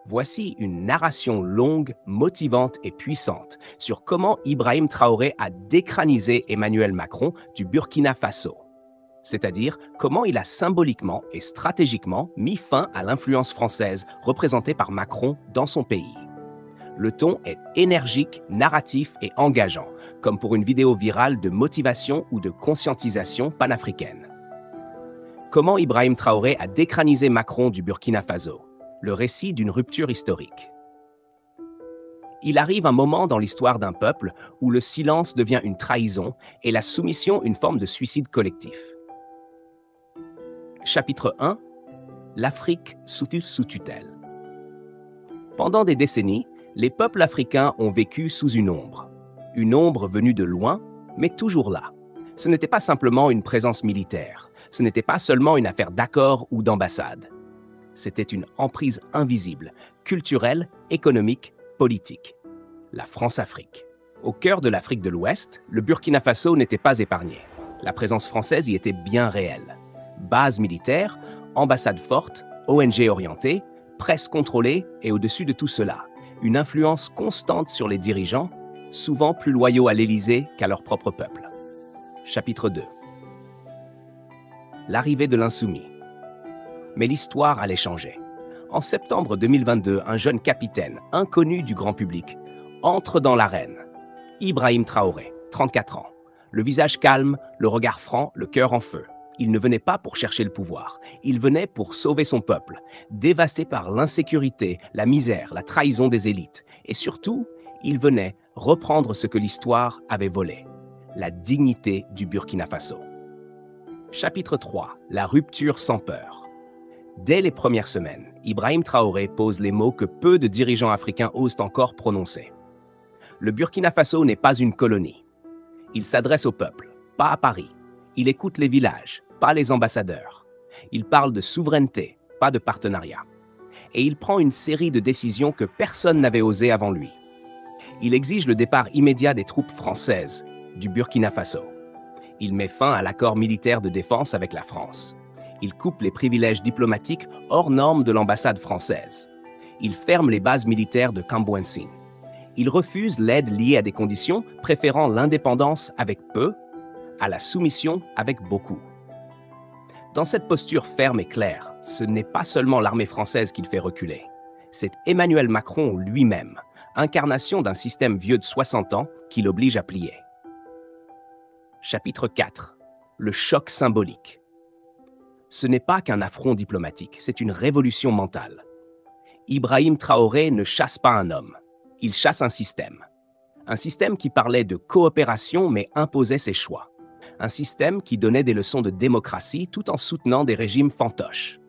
Voici une narration longue, motivante et puissante sur comment Ibrahim Traoré a décranisé Emmanuel Macron du Burkina Faso. C'est-à-dire comment il a symboliquement et stratégiquement mis fin à l'influence française représentée par Macron dans son pays. Le ton est énergique, narratif et engageant, comme pour une vidéo virale de motivation ou de conscientisation panafricaine. Comment Ibrahim Traoré a décranisé Macron du Burkina Faso? Le récit d'une rupture historique. Il arrive un moment dans l'histoire d'un peuple où le silence devient une trahison et la soumission une forme de suicide collectif. Chapitre 1. L'Afrique sous tutelle. Pendant des décennies, les peuples africains ont vécu sous une ombre venue de loin, mais toujours là. Ce n'était pas simplement une présence militaire, ce n'était pas seulement une affaire d'accord ou d'ambassade. C'était une emprise invisible, culturelle, économique, politique. La France-Afrique. Au cœur de l'Afrique de l'Ouest, le Burkina Faso n'était pas épargné. La présence française y était bien réelle. Base militaire, ambassade forte, ONG orientée, presse contrôlée et au-dessus de tout cela, une influence constante sur les dirigeants, souvent plus loyaux à l'Élysée qu'à leur propre peuple. Chapitre 2. L'arrivée de l'insoumis. Mais l'histoire allait changer. En septembre 2022, un jeune capitaine, inconnu du grand public, entre dans l'arène. Ibrahim Traoré, 34 ans. Le visage calme, le regard franc, le cœur en feu. Il ne venait pas pour chercher le pouvoir. Il venait pour sauver son peuple, dévasté par l'insécurité, la misère, la trahison des élites. Et surtout, il venait reprendre ce que l'histoire avait volé, la dignité du Burkina Faso. Chapitre 3. La rupture sans peur. Dès les premières semaines, Ibrahim Traoré pose les mots que peu de dirigeants africains osent encore prononcer. Le Burkina Faso n'est pas une colonie. Il s'adresse au peuple, pas à Paris. Il écoute les villages, pas les ambassadeurs. Il parle de souveraineté, pas de partenariat. Et il prend une série de décisions que personne n'avait osé avant lui. Il exige le départ immédiat des troupes françaises du Burkina Faso. Il met fin à l'accord militaire de défense avec la France. Il coupe les privilèges diplomatiques hors normes de l'ambassade française. Il ferme les bases militaires de Kambouensine. Il refuse l'aide liée à des conditions, préférant l'indépendance avec peu à la soumission avec beaucoup. Dans cette posture ferme et claire, ce n'est pas seulement l'armée française qu'il fait reculer. C'est Emmanuel Macron lui-même, incarnation d'un système vieux de 60 ans qui l'oblige à plier. Chapitre 4. Le choc symbolique. Ce n'est pas qu'un affront diplomatique, c'est une révolution mentale. Ibrahim Traoré ne chasse pas un homme, il chasse un système. Un système qui parlait de coopération mais imposait ses choix. Un système qui donnait des leçons de démocratie tout en soutenant des régimes fantoches.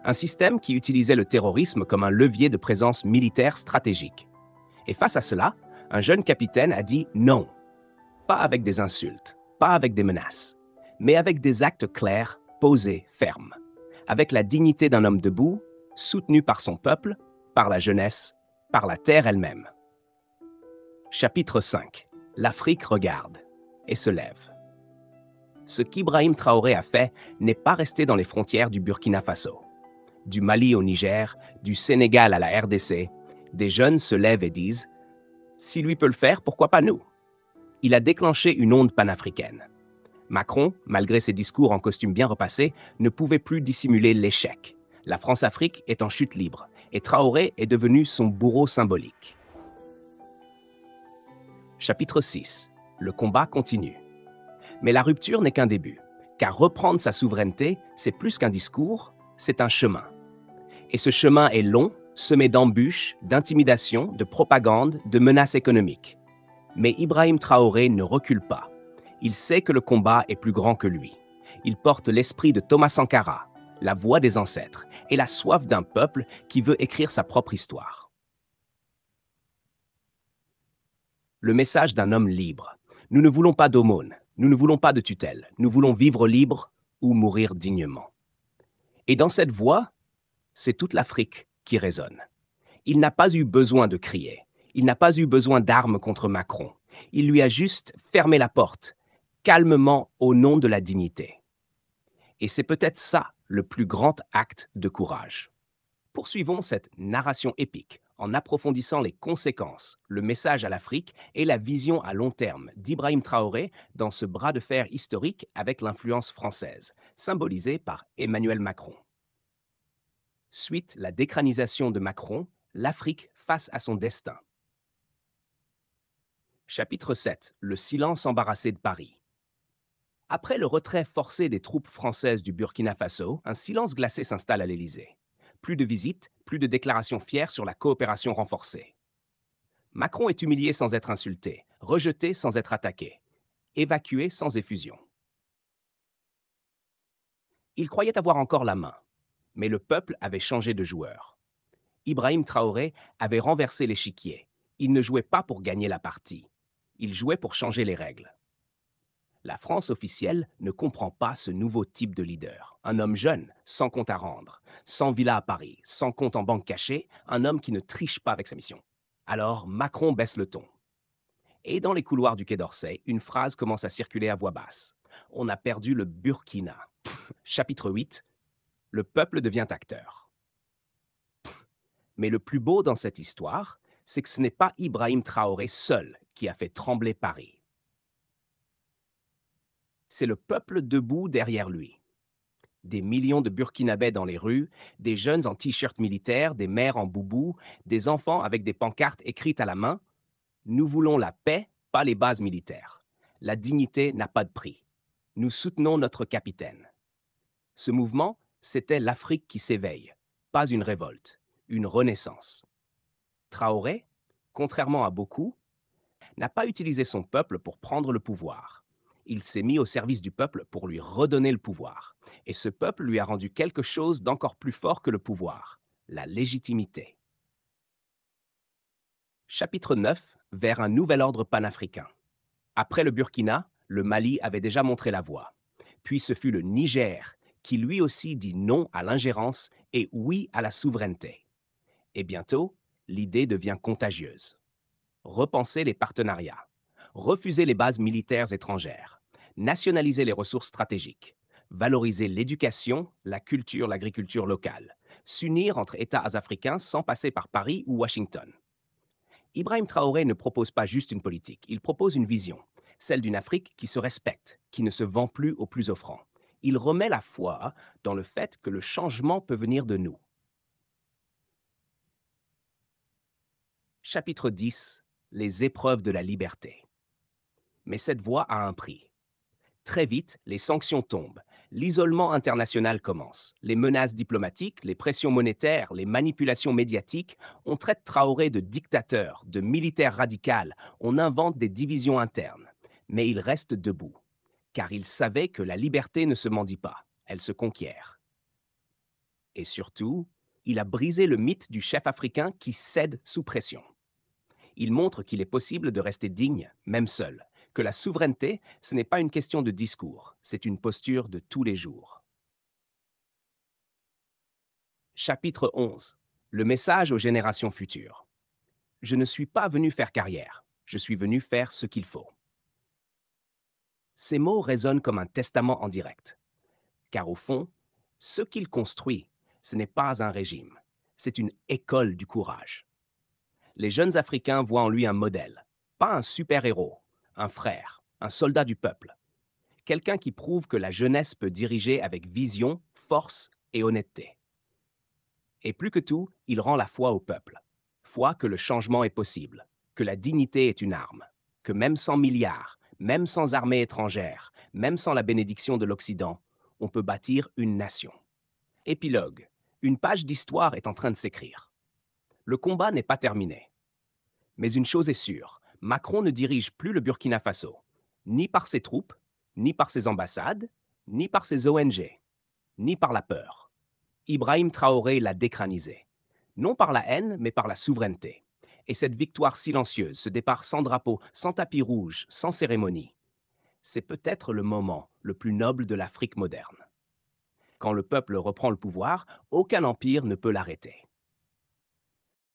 Un système qui utilisait le terrorisme comme un levier de présence militaire stratégique. Et face à cela, un jeune capitaine a dit non. Pas avec des insultes, pas avec des menaces, mais avec des actes clairs, posés, fermes. Avec la dignité d'un homme debout, soutenu par son peuple, par la jeunesse, par la terre elle-même. Chapitre 5. L'Afrique regarde et se lève. Ce qu'Ibrahim Traoré a fait n'est pas resté dans les frontières du Burkina Faso. Du Mali au Niger, du Sénégal à la RDC, des jeunes se lèvent et disent « Si lui peut le faire, pourquoi pas nous ?» Il a déclenché une onde panafricaine. Macron, malgré ses discours en costume bien repassé, ne pouvait plus dissimuler l'échec. La France-Afrique est en chute libre et Traoré est devenu son bourreau symbolique. Chapitre 6. Le combat continue. Mais la rupture n'est qu'un début, car reprendre sa souveraineté, c'est plus qu'un discours, c'est un chemin. Et ce chemin est long, semé d'embûches, d'intimidations, de propagande, de menaces économiques. Mais Ibrahim Traoré ne recule pas. Il sait que le combat est plus grand que lui. Il porte l'esprit de Thomas Sankara, la voix des ancêtres, et la soif d'un peuple qui veut écrire sa propre histoire. Le message d'un homme libre. Nous ne voulons pas d'aumône. Nous ne voulons pas de tutelle, nous voulons vivre libre ou mourir dignement. Et dans cette voix, c'est toute l'Afrique qui résonne. Il n'a pas eu besoin de crier, il n'a pas eu besoin d'armes contre Macron. Il lui a juste fermé la porte, calmement au nom de la dignité. Et c'est peut-être ça le plus grand acte de courage. Poursuivons cette narration épique en approfondissant les conséquences, le message à l'Afrique et la vision à long terme d'Ibrahim Traoré dans ce bras de fer historique avec l'influence française, symbolisée par Emmanuel Macron. Suite la décranisation de Macron, l'Afrique face à son destin. Chapitre 7. Le silence embarrassé de Paris. Après le retrait forcé des troupes françaises du Burkina Faso, un silence glacé s'installe à l'Élysée. Plus de visites, plus de déclarations fières sur la coopération renforcée. Macron est humilié sans être insulté, rejeté sans être attaqué, évacué sans effusion. Il croyait avoir encore la main, mais le peuple avait changé de joueur. Ibrahim Traoré avait renversé l'échiquier. Il ne jouait pas pour gagner la partie. Il jouait pour changer les règles. La France officielle ne comprend pas ce nouveau type de leader. Un homme jeune, sans compte à rendre, sans villa à Paris, sans compte en banque cachée, un homme qui ne triche pas avec sa mission. Alors Macron baisse le ton. Et dans les couloirs du Quai d'Orsay, une phrase commence à circuler à voix basse. On a perdu le Burkina. Chapitre 8. Le peuple devient acteur. Mais le plus beau dans cette histoire, c'est que ce n'est pas Ibrahim Traoré seul qui a fait trembler Paris. C'est le peuple debout derrière lui. Des millions de Burkinabés dans les rues, des jeunes en t-shirt militaire, des mères en boubou, des enfants avec des pancartes écrites à la main. Nous voulons la paix, pas les bases militaires. La dignité n'a pas de prix. Nous soutenons notre capitaine. Ce mouvement, c'était l'Afrique qui s'éveille, pas une révolte, une renaissance. Traoré, contrairement à beaucoup, n'a pas utilisé son peuple pour prendre le pouvoir. Il s'est mis au service du peuple pour lui redonner le pouvoir. Et ce peuple lui a rendu quelque chose d'encore plus fort que le pouvoir, la légitimité. Chapitre 9. Vers un nouvel ordre panafricain. Après le Burkina, le Mali avait déjà montré la voie. Puis ce fut le Niger qui lui aussi dit non à l'ingérence et oui à la souveraineté. Et bientôt, l'idée devient contagieuse. Repenser les partenariats, refuser les bases militaires étrangères, nationaliser les ressources stratégiques, valoriser l'éducation, la culture, l'agriculture locale, s'unir entre États africains sans passer par Paris ou Washington. Ibrahim Traoré ne propose pas juste une politique, il propose une vision, celle d'une Afrique qui se respecte, qui ne se vend plus aux plus offrants. Il remet la foi dans le fait que le changement peut venir de nous. Chapitre 10. Les épreuves de la liberté. Mais cette voie a un prix. Très vite, les sanctions tombent. L'isolement international commence. Les menaces diplomatiques, les pressions monétaires, les manipulations médiatiques, on traite Traoré de dictateur, de militaire radical, on invente des divisions internes. Mais il reste debout, car il savait que la liberté ne se mendie pas, elle se conquiert. Et surtout, il a brisé le mythe du chef africain qui cède sous pression. Il montre qu'il est possible de rester digne, même seul, que la souveraineté, ce n'est pas une question de discours, c'est une posture de tous les jours. Chapitre 11. Le message aux générations futures. Je ne suis pas venu faire carrière, je suis venu faire ce qu'il faut. Ces mots résonnent comme un testament en direct, car au fond, ce qu'il construit, ce n'est pas un régime, c'est une école du courage. Les jeunes Africains voient en lui un modèle, pas un super-héros, un frère, un soldat du peuple. Quelqu'un qui prouve que la jeunesse peut diriger avec vision, force et honnêteté. Et plus que tout, il rend la foi au peuple. Foi que le changement est possible, que la dignité est une arme, que même sans milliards, même sans armée étrangère, même sans la bénédiction de l'Occident, on peut bâtir une nation. Épilogue. Une page d'histoire est en train de s'écrire. Le combat n'est pas terminé. Mais une chose est sûre, Macron ne dirige plus le Burkina Faso, ni par ses troupes, ni par ses ambassades, ni par ses ONG, ni par la peur. Ibrahim Traoré l'a décranisé, non par la haine, mais par la souveraineté. Et cette victoire silencieuse, ce départ sans drapeau, sans tapis rouge, sans cérémonie, c'est peut-être le moment le plus noble de l'Afrique moderne. Quand le peuple reprend le pouvoir, aucun empire ne peut l'arrêter.